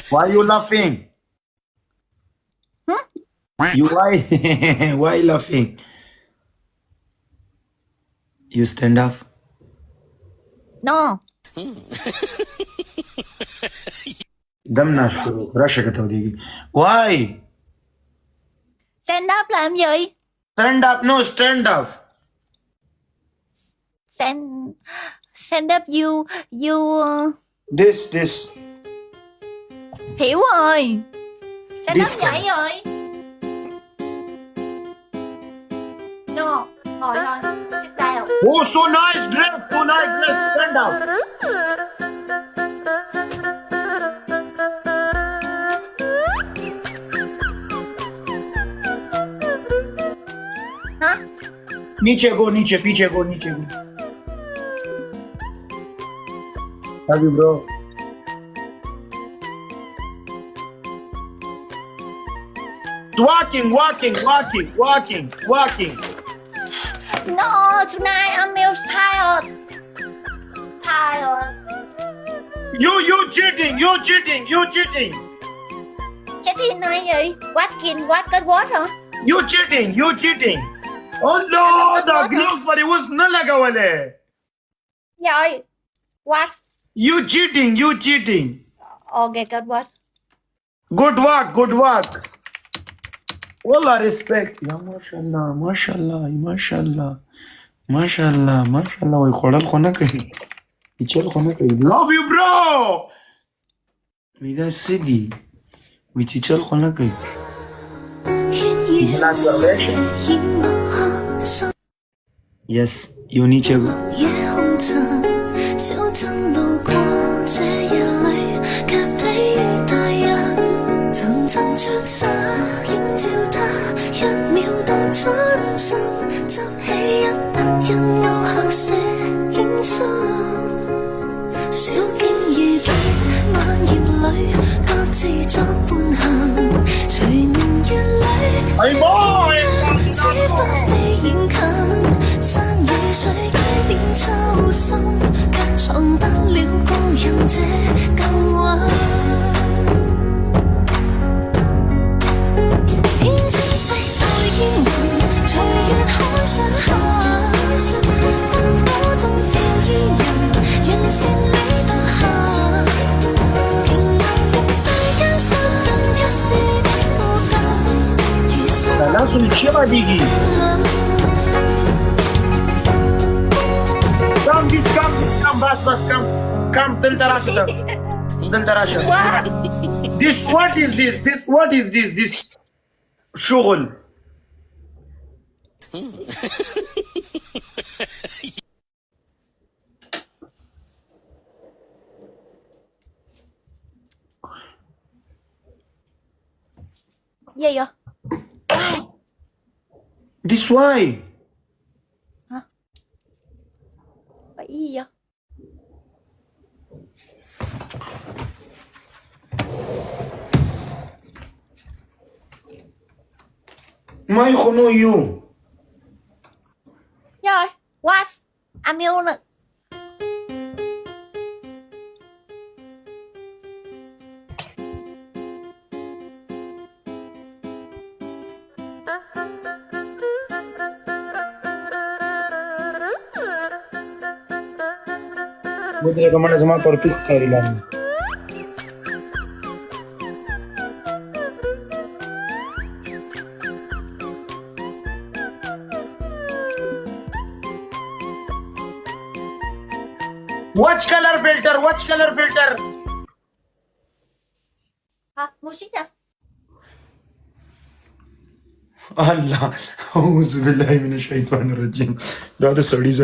Why you laughing? You why? Why laughing? You stand up. No. Dam na shuru. Rasha ka tao degi. Why? Stand up làm gì? Stand up. No, stand up. Stand up you This. hiểu rồi. Stand up This nhảy rồi. No. Ngồi thôi. Sit down. Oh, so nice dress. So nice dress. Stand up. Hả? Niche go, niche. Piche go, niche go. Love you, bro. Walking. No, tonight I'm tired. You cheating. Chết đi nói gì? What hả? You cheating. Oh no, the gloves पर उस न लगा वाले. Rồi. What? You cheating. Okay, good what? Good work. Wallah, respect. Ya mashallah. Wai khoral khona kahi. Ichal khona kahi. Love you, bro. Vida sigi. Which ichal khona kahi. Yes, you need to go. Hey boy! 只花飛遠近，山與水皆點抽心，卻藏不了個人這舊運。天青色待煙雲，隨月海上下，燈火中照依人，完善你當下。平能用世間失盡一絲的負擔。Langsung siapa Digi? Come, bas, come, del tarasha. What? What is this? This shugul. Gì vậy? This why? Hả? Vậy gì vậy? My know you. Rồi, what? I'm yêu nè. Putri kemana sama korpik Thailand. Watch color filter. Hả? Mua xích à? Allah, auzu billahi minash shaitanir rajim. That is studies.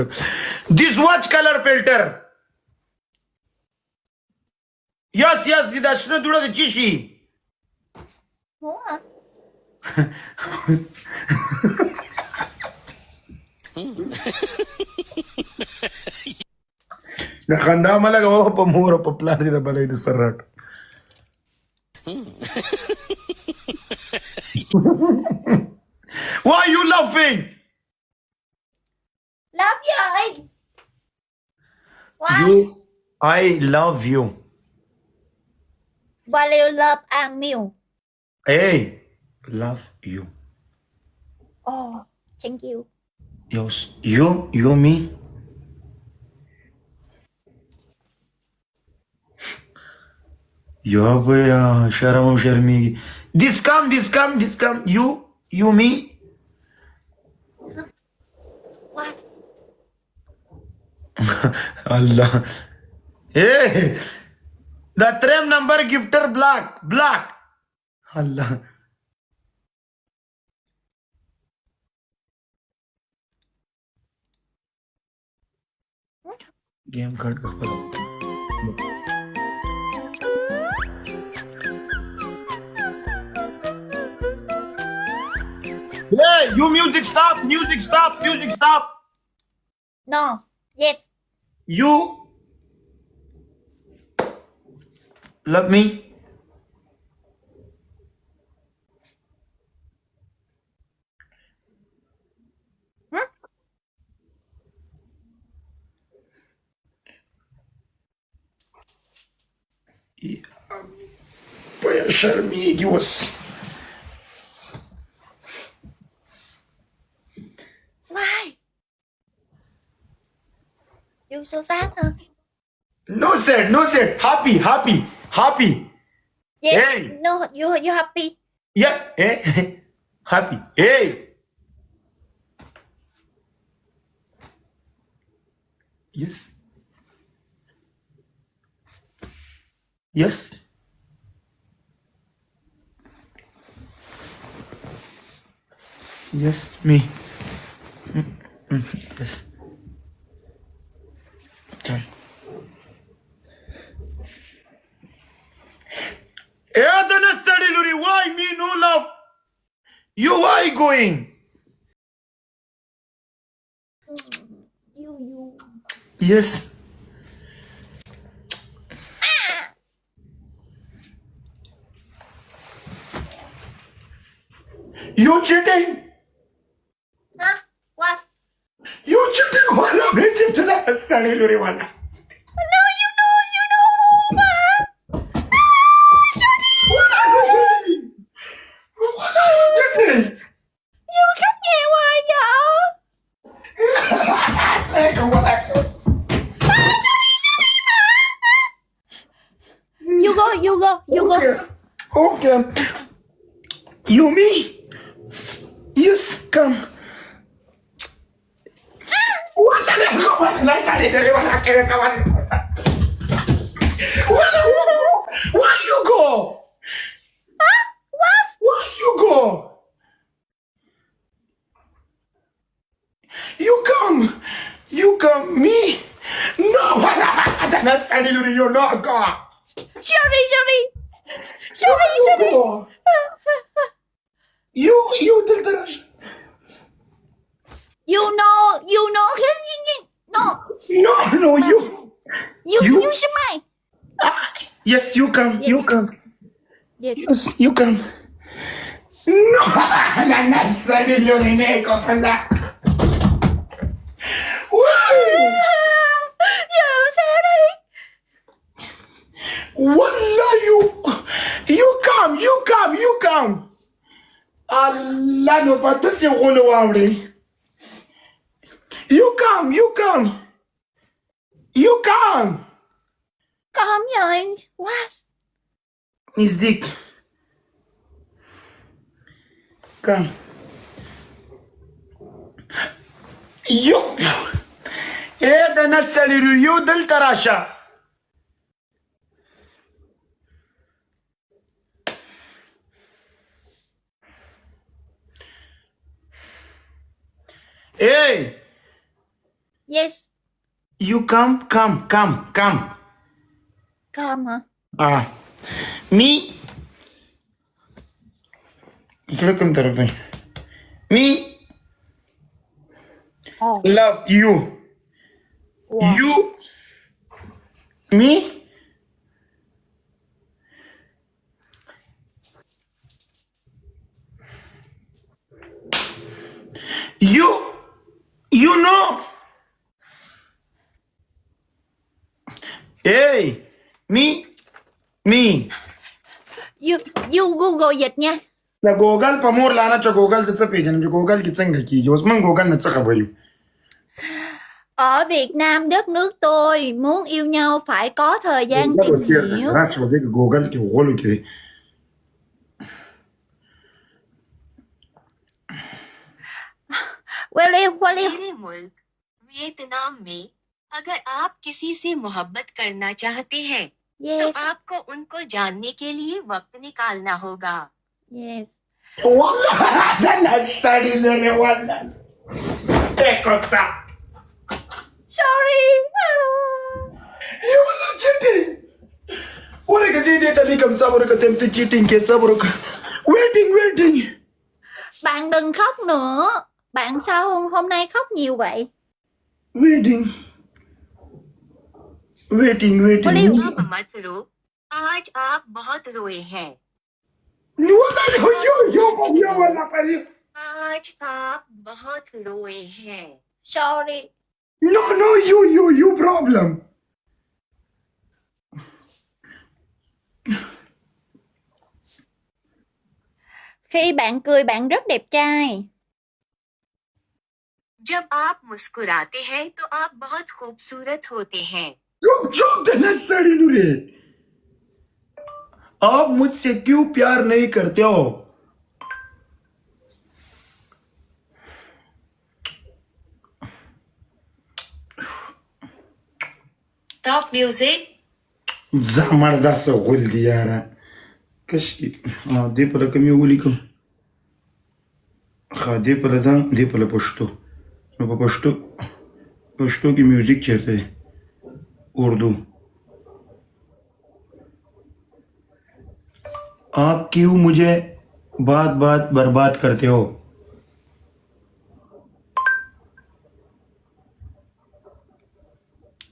This watch color filter. Yes, that's not the chishi. Muốn hả? Nakanda malaga ako pa mura pa plano na balay na sarat. Why are you laughing? Love you. What? I love you. Waliullah ang meal. Hey, love you. Oh, thank you. Yes, you, me. Yo, boy, Sharmi. This come. You, me. What? Allah. Hey, the tram number gifter black. Allah. Game card ka pala. Hey, you music stop. No. Yes. You love me. Boy, Sharmi, give us. Why? You so sad, huh? No sad. Happy. Yes. Hey. No, you happy. Yes. Hey. Happy. Hey. Yes. Yes. Yes, me. Yes. Okay. Why me no love? You why going? You. Yes. You cheating? Huh? What? You cheating? Wala me cheating na saliluri wala. No, you know, ma. What are you cheating? You khóc nhiều hoài vậy? You go. Okay. You me? Yes, come. Why you go? What? Why you go? You come, me? No, you not go. Sorry. go? You did the You know. No. No, you. You smile. Yes, you come. You come. Yes. Yes, you come. No, Giờ làm sao đây? Wallah, you come. Allah no patas yung ulo wawri. You come. Come rồi. What? His dick. Come. You. ده نسل الريو دل تراشا. Hey. Yes. You come. Come hả? Me. Look at me. Oh. Love you. Wow. You. Me. You know. Hey. Me. you Google dịch nha. د ګوګل په مور لعنه چې ګوګل ته څه پیژنم چې ګوګل کې څنګه کېږي اوس موږ ګوګل نه څه خبر یو. Ở Việt Nam đất nước tôi, muốn yêu nhau phải có thời gian tìm hiểu. راشه په دې کې ګوګل کې غولو کې William मेरे मुल्क Vietnam में अगर आप किसी से मोहब्बत करना चाहते हैं तो Yes, आपको उनको जानने के लिए वक्त निकालना होगा. yes. والله ده نستړي لري والله ته کوڅه Sorry. یو نه چټي ورګه دې ته لیکم صبر کوم ته چیټینګ کې صبر وک waiting Bạn đừng khóc nữa. Bạn sao hôm nay khóc nhiều vậy? waiting आप मत रो, आज आप बहुत रोए हैं. والله والله پري आज आप बहुत रोए हैं. Sorry. no you problem Khi bạn cười bạn rất đẹp trai. जब आप मुस्कुराते हैं तो आप बहुत खूबसूरत होते हैं. चुप ده نستړي لري आप मुझसे क्यों प्यार नहीं करते हो Top music. زمردست غول دی یاره کشکی دې په لکه مې ولیکم ښه دې په لده دې په له پښتو نو په پښتو کې میوزیک چیرته دی اردو आप क्यों मुझे बात बर्बाद करते हो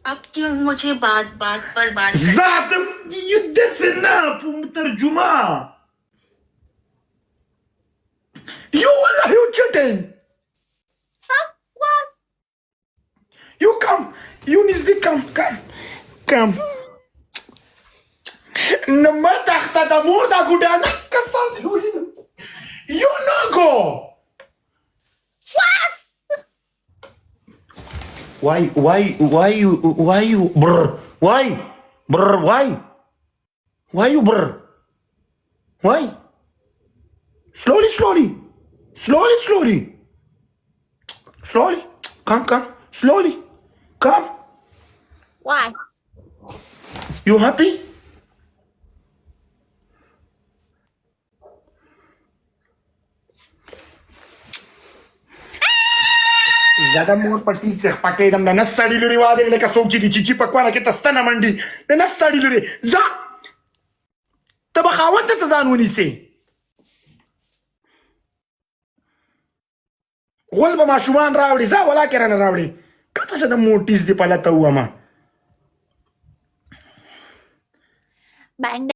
अब क्यों मुझे बात पर बात زاتم يدسنا مترجمة You والله you cheating Huh? What? You come You need to come نما تحت دمور دا گودا نس کسر دیوین You no go What? Why you brr Why you brr Why Slowly Come Slowly Come Why? You happy زیاده مور پټیس د پکې دم د نس سړی لري واده لکه څوک چې دی چې پکوانه کې تستنه منډي د نس سړی لري ځه ته به خاوند ته ځان ونیسې غول به ماشومان راوړي ځه ولا کې رانه راوړي کته چې د موټیس دی پلته ومه Bạn